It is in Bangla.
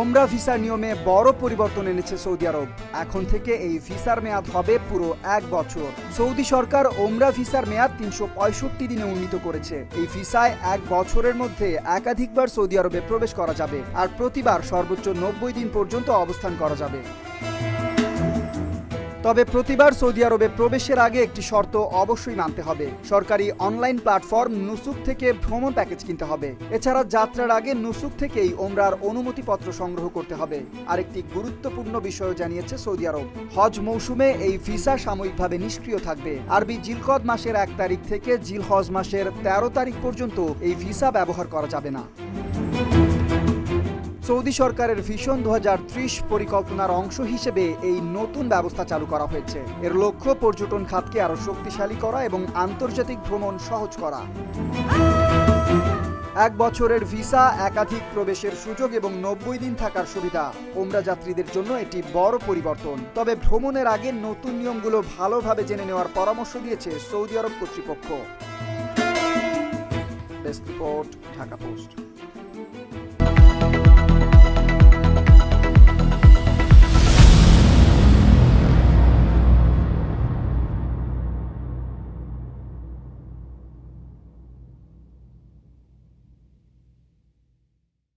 ওমরা ভিসা নিয়মে বড় পরিবর্তন এনেছে সৌদি আরব। এখন থেকে এই ভিসার মেয়াদ হবে পুরো 1 বছর। সৌদি সরকার ওমরা ভিসার মেয়াদ 365 দিনে উন্নীত করেছে। এই ভিসায় 1 বছরের মধ্যে একাধিকবার সৌদি আরবে প্রবেশ করা যাবে, আর প্রতিবার সর্বোচ্চ 90 দিন পর্যন্ত অবস্থান করা যাবে। তবে প্রতিবার সৌদি আরবে প্রবেশের আগে একটি শর্ত অবশ্যই মানতে হবে। সরকারি অনলাইন প্ল্যাটফর্ম নুসুক থেকে ভ্রমণ প্যাকেজ কিনতে হবে। এছাড়া যাত্রার আগে নুসুক থেকেই ওমরার অনুমতিপত্র সংগ্রহ করতে হবে। আরেকটি গুরুত্বপূর্ণ বিষয় জানিয়েছে সৌদি আরব, হজ মৌসুমে এই ভিসা সাময়িকভাবে নিষ্ক্রিয় থাকবে। আরবি জিলকদ মাসের 1 তারিখ থেকে জিলহজ মাসের 13 তারিখ পর্যন্ত এই ভিসা ব্যবহার করা যাবে না। সৌদি সরকারের ভিশন 2030 পরিকল্পনার অংশ হিসেবে এই নতুন ব্যবস্থা চালু করা হয়েছে। এর লক্ষ্য পর্যটন খাতকে আরও শক্তিশালী করা এবং আন্তর্জাতিক ভ্রমণ সহজ করা। 1 বছরের ভিসা, একাধিক প্রবেশের সুযোগ এবং 90 দিন থাকার সুবিধা। ওমরা যাত্রীদের জন্য এটি বড় পরিবর্তন। তবে ভ্রমণের আগে নতুন নিয়মগুলো ভালোভাবে জেনে নেওয়ার পরামর্শ দিয়েছে সৌদি আরব কর্তৃপক্ষ। Desk report, Dhaka post.